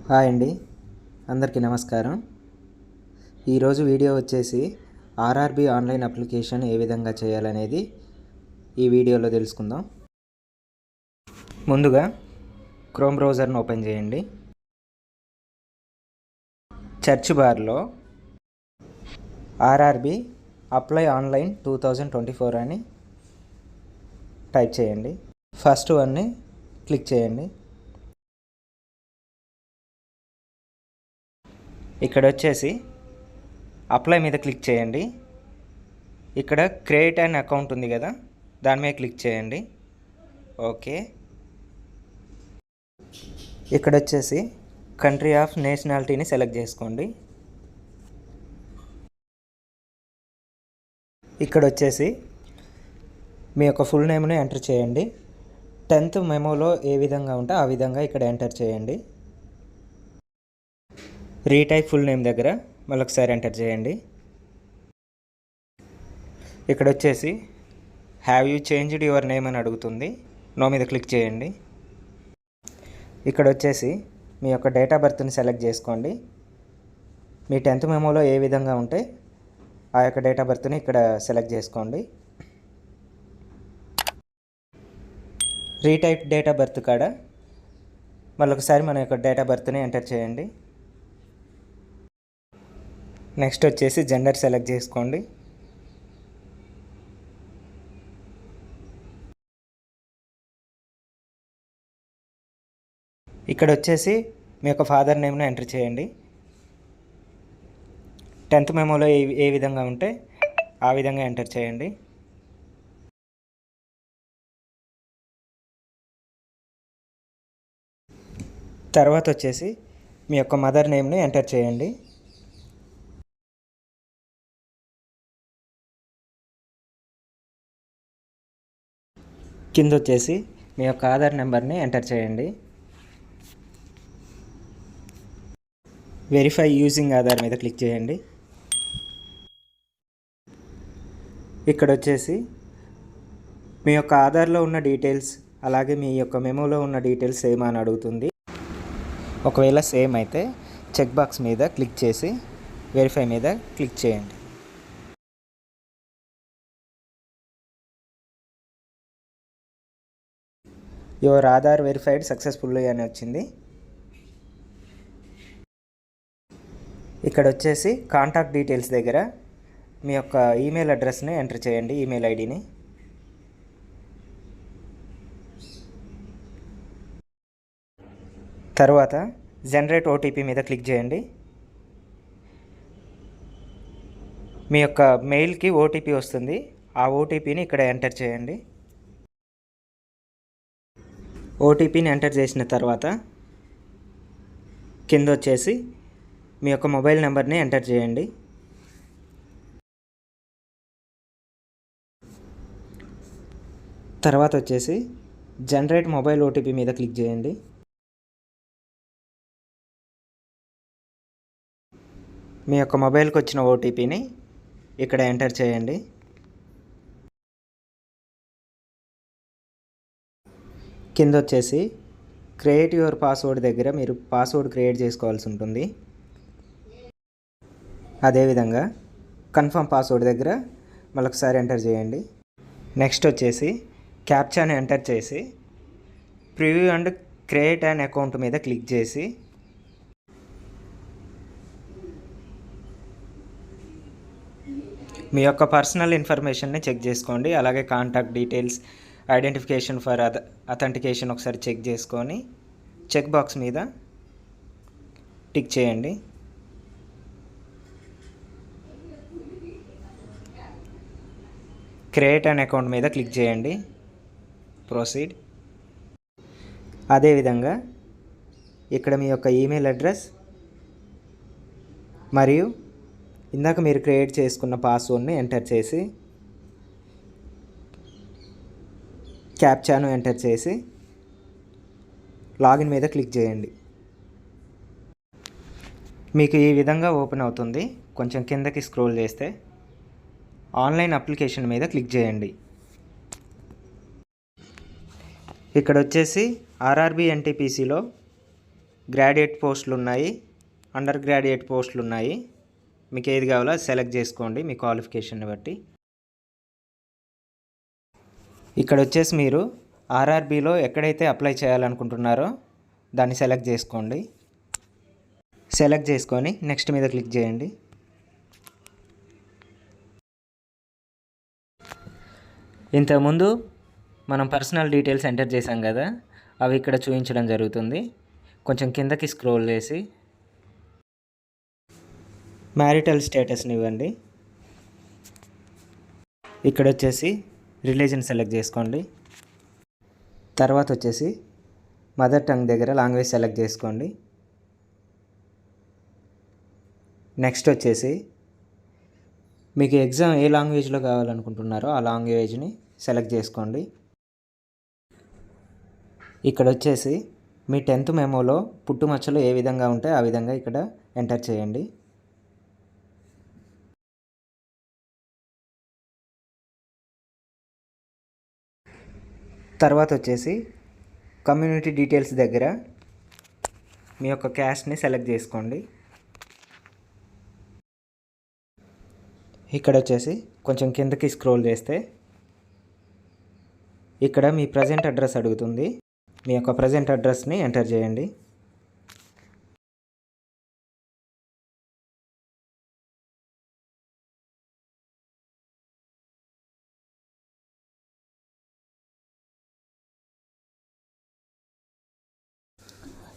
Hi అండి, అందరికీ నమస్కారం. ఈరోజు వీడియో వచ్చేసి ఆర్ఆర్బి ఆన్లైన్ అప్లికేషన్ ఏ విధంగా చేయాలనేది ఈ వీడియోలో తెలుసుకుందాం. ముందుగా క్రోమ్ బ్రౌజర్ను ఓపెన్ చేయండి. సెర్చ్ బార్లో ఆర్ఆర్బి అప్లై ఆన్లైన్ 2024 అని టైప్ చేయండి. ఫస్ట్ వన్ని క్లిక్ చేయండి. ఇక్కడ వచ్చేసి అప్లై మీద క్లిక్ చేయండి. ఇక్కడ క్రియేట్ అన్ అకౌంట్ ఉంది కదా, దాని మీద క్లిక్ చేయండి. ఓకే. ఇక్కడ వచ్చేసి కంట్రీ ఆఫ్ నేషనాలిటీని సెలెక్ట్ చేసుకోండి. ఇక్కడ వచ్చేసి మీ యొక్క ఫుల్ నేమ్ని ఎంటర్ చేయండి. 10th మెమోలో ఏ విధంగా ఉంటే ఆ విధంగా ఇక్కడ ఎంటర్ చేయండి. రీటైప్ ఫుల్ నేమ్ దగ్గర మళ్ళొకసారి ఎంటర్ చేయండి. ఇక్కడ వచ్చేసి have you changed your name అని అడుగుతుంది. నో మీద క్లిక్ చేయండి. ఇక్కడ వచ్చేసి మీ యొక్క డేట్ ఆఫ్ బర్త్ని సెలెక్ట్ చేసుకోండి. మీ 10th మెమోలో ఏ విధంగా ఉంటే ఆ యొక్క డేట్ ఆఫ్ బర్త్ని ఇక్కడ సెలెక్ట్ చేసుకోండి. రీటైప్ డేట్ ఆఫ్ బర్త్ కాడ మళ్ళొకసారి మన యొక్క డేట్ ఆఫ్ బర్త్ని ఎంటర్ చేయండి. నెక్స్ట్ వచ్చేసి జెండర్ సెలెక్ట్ చేసుకోండి. ఇక్కడ వచ్చేసి మీ యొక్క ఫాదర్ నేమ్ను ఎంటర్ చేయండి. 10th మెమోలో ఏ విధంగా ఉంటే ఆ విధంగా ఎంటర్ చేయండి. తర్వాత వచ్చేసి మీ యొక్క మదర్ నేమ్ని ఎంటర్ చేయండి. కింద వచ్చేసి మీ యొక్క ఆధార్ నెంబర్ని ఎంటర్ చేయండి. వెరిఫై యూజింగ్ ఆధార్ మీద క్లిక్ చేయండి. ఇక్కడ వచ్చేసి మీ యొక్క ఆధార్లో ఉన్న డీటెయిల్స్ అలాగే మీ యొక్క మెమోలో ఉన్న డీటెయిల్స్ సేమ్ అని అడుగుతుంది. ఒకవేళ సేమ్ అయితే చెక్ బాక్స్ మీద క్లిక్ చేసి వెరిఫై మీద క్లిక్ చేయండి. యువర్ ఆధార్ వెరిఫైడ్ సక్సెస్ఫుల్లీ అని వచ్చింది. ఇక్కడ వచ్చేసి కాంటాక్ట్ డీటెయిల్స్ దగ్గర మీ యొక్క ఈమెయిల్ అడ్రస్ని ఎంటర్ చేయండి, ఈమెయిల్ ఐడిని. తర్వాత జనరేట్ ఓటీపీ మీద క్లిక్ చేయండి. మీ యొక్క మెయిల్కి ఓటీపీ వస్తుంది, ఆ ఓటీపీని ఇక్కడ ఎంటర్ చేయండి. ఓటీపీని ఎంటర్ చేసిన తర్వాత కింద వచ్చేసి మీ యొక్క మొబైల్ నెంబర్ని ఎంటర్ చేయండి. తర్వాత వచ్చేసి జనరేట్ మొబైల్ ఓటీపీ మీద క్లిక్ చేయండి. మీ యొక్క మొబైల్కి వచ్చిన ఓటీపీని ఇక్కడ ఎంటర్ చేయండి. కింద వచ్చేసి క్రియేట్ యువర్ పాస్వర్డ్ దగ్గర మీరు పాస్వర్డ్ క్రియేట్ చేసుకోవాల్సి ఉంటుంది. అదేవిధంగా కన్ఫర్మ్ పాస్వర్డ్ దగ్గర మళ్ళొకసారి ఎంటర్ చేయండి. నెక్స్ట్ వచ్చేసి క్యాప్చాని ఎంటర్ చేసి preview and create an account మీద క్లిక్ చేసి మీ యొక్క పర్సనల్ ఇన్ఫర్మేషన్ని చెక్ చేసుకోండి. అలాగే contact details, identification for authentication ఒకసారి చెక్ చేసుకొని చెక్ బాక్స్ మీద టిక్ చేయండి. క్రియేట్ అన్ అకౌంట్ మీద క్లిక్ చేయండి. ప్రొసీడ్. అదేవిధంగా ఇక్కడ మీ యొక్క ఈమెయిల్ అడ్రస్ మరియు ఇందాక మీరు క్రియేట్ చేసుకున్న పాస్వర్డ్ని ఎంటర్ చేసి క్యాప్చాను ఎంటర్ చేసి లాగిన్ మీద క్లిక్ చేయండి. మీకు ఈ విధంగా ఓపెన్ అవుతుంది. కొంచెం కిందకి స్క్రోల్ చేస్తే ఆన్లైన్ అప్లికేషన్ మీద క్లిక్ చేయండి. ఇక్కడ వచ్చేసి ఆర్ఆర్బి ఎన్టీపీసీలో గ్రాడ్యుయేట్ పోస్టులు ఉన్నాయి, అండర్ గ్రాడ్యుయేట్ పోస్టులు ఉన్నాయి. మీకు ఏది కావాలో సెలెక్ట్ చేసుకోండి మీ క్వాలిఫికేషన్ని బట్టి. ఇక్కడ వచ్చేసి మీరు ఆర్ఆర్బీలో ఎక్కడైతే అప్లై చేయాలనుకుంటున్నారో దాన్ని సెలెక్ట్ చేసుకోండి. సెలెక్ట్ చేసుకొని నెక్స్ట్ మీద క్లిక్ చేయండి. ఇంతకుముందు మనం పర్సనల్ డీటెయిల్స్ ఎంటర్ చేసాం కదా, అవి ఇక్కడ చూపించడం జరుగుతుంది. కొంచెం కిందకి స్క్రోల్ చేసి మ్యారిటల్ స్టేటస్ని ఇవ్వండి. ఇక్కడ వచ్చేసి రిలీజన్ సెలెక్ట్ చేసుకోండి. తర్వాత వచ్చేసి మదర్ టంగ్ దగ్గర లాంగ్వేజ్ సెలెక్ట్ చేసుకోండి. నెక్స్ట్ వచ్చేసి మీకు ఎగ్జామ్ ఏ లాంగ్వేజ్లో కావాలనుకుంటున్నారో ఆ లాంగ్వేజ్ని సెలెక్ట్ చేసుకోండి. ఇక్కడ వచ్చేసి మీ 10th మెమోలో పుట్టుమచ్చలు ఏ విధంగా ఉంటే ఆ విధంగా ఇక్కడ ఎంటర్ చేయండి. తర్వాత వచ్చేసి కమ్యూనిటీ డీటెయిల్స్ దగ్గర మీ యొక్క క్యాస్ట్ని సెలెక్ట్ చేసుకోండి. ఇక్కడ వచ్చేసి కొంచెం కిందకి స్క్రోల్ చేస్తే ఇక్కడ మీ ప్రజెంట్ అడ్రస్ అడుగుతుంది. మీ యొక్క ప్రజెంట్ అడ్రస్ని ఎంటర్ చేయండి.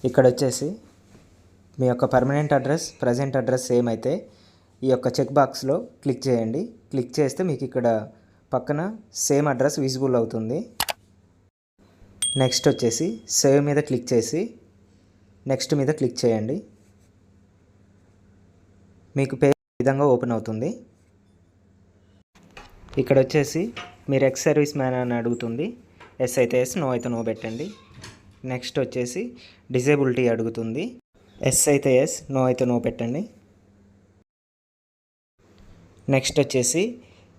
ఇక్కడ వచ్చేసి మీ యొక్క permanent address present address same అయితే ఈ యొక్క చెక్ బాక్స్లో క్లిక్ చేయండి. క్లిక్ చేస్తే మీకు ఇక్కడ పక్కన సేమ్ అడ్రస్ విజిబుల్ అవుతుంది. నెక్స్ట్ వచ్చేసి సేవ్ మీద క్లిక్ చేసి నెక్స్ట్ మీద క్లిక్ చేయండి. మీకు పేజ్ ఈ విధంగా ఓపెన్ అవుతుంది. ఇక్కడ వచ్చేసి మీరు ఎక్స్ సర్వీస్ మ్యాన్ అని అడుగుతుంది. ఎస్ అయితే ఎస్, నో అయితే నో పెట్టండి. నెక్స్ట్ వచ్చేసి డిజేబిలిటీ అడుగుతుంది. ఎస్ అయితే ఎస్, నో అయితే నో పెట్టండి. నెక్స్ట్ వచ్చేసి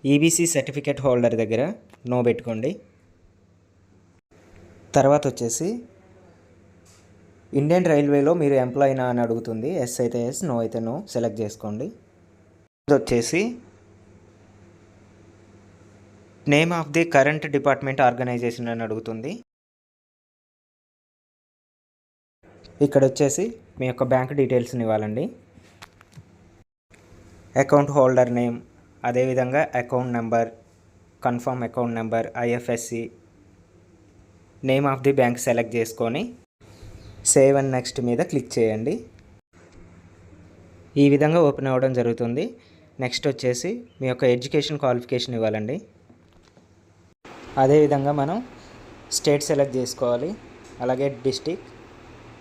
ఈబీసీ సర్టిఫికేట్ హోల్డర్ దగ్గర నో పెట్టుకోండి. తర్వాత వచ్చేసి ఇండియన్ రైల్వేలో మీరు ఎంప్లాయీనా అని అడుగుతుంది. ఎస్ అయితే ఎస్, నో అయితే నో సెలెక్ట్ చేసుకోండి. ఇది వచ్చేసి name of the current department organisation అని అడుగుతుంది. ఇక్కడ వచ్చేసి మీ యొక్క బ్యాంక్ డీటెయిల్స్ని ఇవ్వాలండి. అకౌంట్ హోల్డర్ నేమ్, అదేవిధంగా account number, confirm account number, IFSC, name of the bank select చేసుకొని సేవ్ అండ్ నెక్స్ట్ మీద క్లిక్ చేయండి. ఈ విధంగా ఓపెన్ అవ్వడం జరుగుతుంది. నెక్స్ట్ వచ్చేసి మీ యొక్క ఎడ్యుకేషన్ క్వాలిఫికేషన్ ఇవ్వాలండి. అదేవిధంగా మనం స్టేట్ సెలెక్ట్ చేసుకోవాలి, అలాగే డిస్టిక్,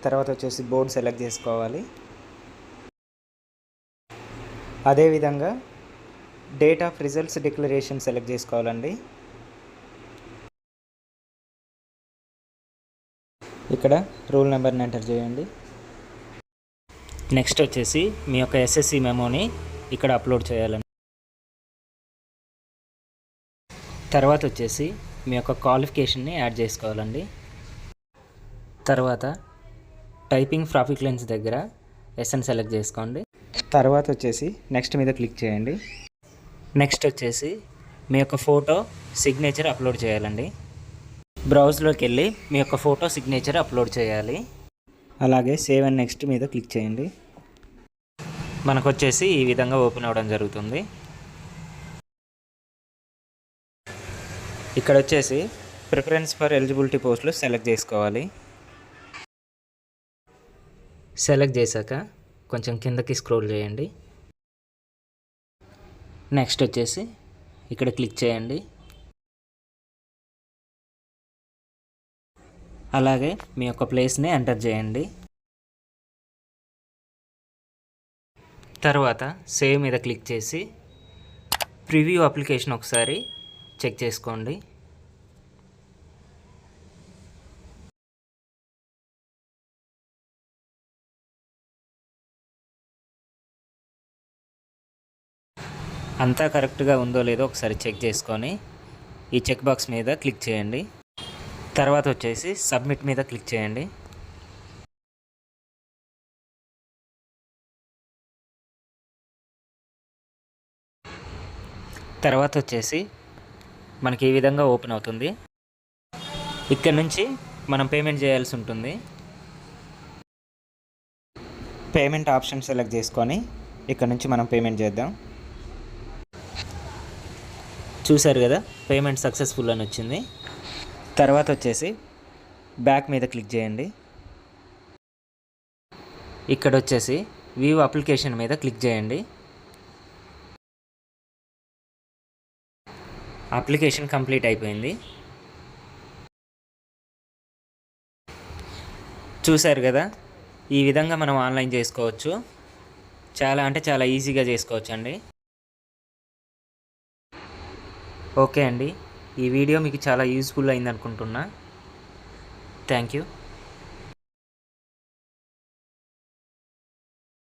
తర్వాత వచ్చేసి బోర్డ్ సెలెక్ట్ చేసుకోవాలి. అదేవిధంగా date of results declaration select చేసుకోవాలండి. ఇక్కడ రూల్ నెంబర్ని ఎంటర్ చేయండి. నెక్స్ట్ వచ్చేసి మీ యొక్క ఎస్ఎస్సి మెమోని ఇక్కడ అప్లోడ్ చేయాలండి. తర్వాత వచ్చేసి మీ యొక్క క్వాలిఫికేషన్ని యాడ్ చేసుకోవాలండి. తర్వాత టైపింగ్ ప్రాఫిట్ లెన్స్ దగ్గర ఎస్ఎన్ సెలెక్ట్ చేసుకోండి. తర్వాత వచ్చేసి నెక్స్ట్ మీద క్లిక్ చేయండి. నెక్స్ట్ వచ్చేసి మీ యొక్క ఫోటో సిగ్నేచర్ అప్లోడ్ చేయాలండి. బ్రౌజ్లోకి వెళ్ళి మీ యొక్క ఫోటో సిగ్నేచర్ అప్లోడ్ చేయాలి. అలాగే సేవ్ అండ్ నెక్స్ట్ మీద క్లిక్ చేయండి. మనకు వచ్చేసి ఈ విధంగా ఓపెన్ అవ్వడం జరుగుతుంది. ఇక్కడ వచ్చేసి ప్రిఫరెన్స్ ఫర్ ఎలిజిబిలిటీ పోస్టులు సెలెక్ట్ చేసుకోవాలి. సెలెక్ట్ చేశాక కొంచెం కిందకి స్క్రోల్ చేయండి. నెక్స్ట్ వచ్చేసి ఇక్కడ క్లిక్ చేయండి. అలాగే మీ యొక్క ప్లేస్ని ఎంటర్ చేయండి. తర్వాత సేవ్ మీద క్లిక్ చేసి ప్రివ్యూ అప్లికేషన్ ఒకసారి చెక్ చేసుకోండి. అంతా కరెక్ట్గా ఉందో లేదో ఒకసారి చెక్ చేసుకొని ఈ చెక్ బాక్స్ మీద క్లిక్ చేయండి. తర్వాత వచ్చేసి సబ్మిట్ మీద క్లిక్ చేయండి. తర్వాత వచ్చేసి మనకి ఈ విధంగా ఓపెన్ అవుతుంది. ఇక్కడ నుంచి మనం పేమెంట్ చేయాల్సి ఉంటుంది. పేమెంట్ ఆప్షన్ సెలెక్ట్ చేసుకొని ఇక్కడ నుంచి మనం పేమెంట్ చేద్దాం. చూసారు కదా, పేమెంట్ సక్సెస్ఫుల్ అని వచ్చింది. తర్వాత వచ్చేసి బ్యాక్ మీద క్లిక్ చేయండి. ఇక్కడ వచ్చేసి వ్యూ అప్లికేషన్ మీద క్లిక్ చేయండి. అప్లికేషన్ కంప్లీట్ అయిపోయింది. చూసారు కదా, ఈ విధంగా మనం ఆన్లైన్ చేసుకోవచ్చు. చాలా ఈజీగా చేసుకోవచ్చు అండి. ఓకే అండి, ఈ వీడియో మీకు చాలా యూస్ఫుల్ అయింది అనుకుంటున్నా. Thank you.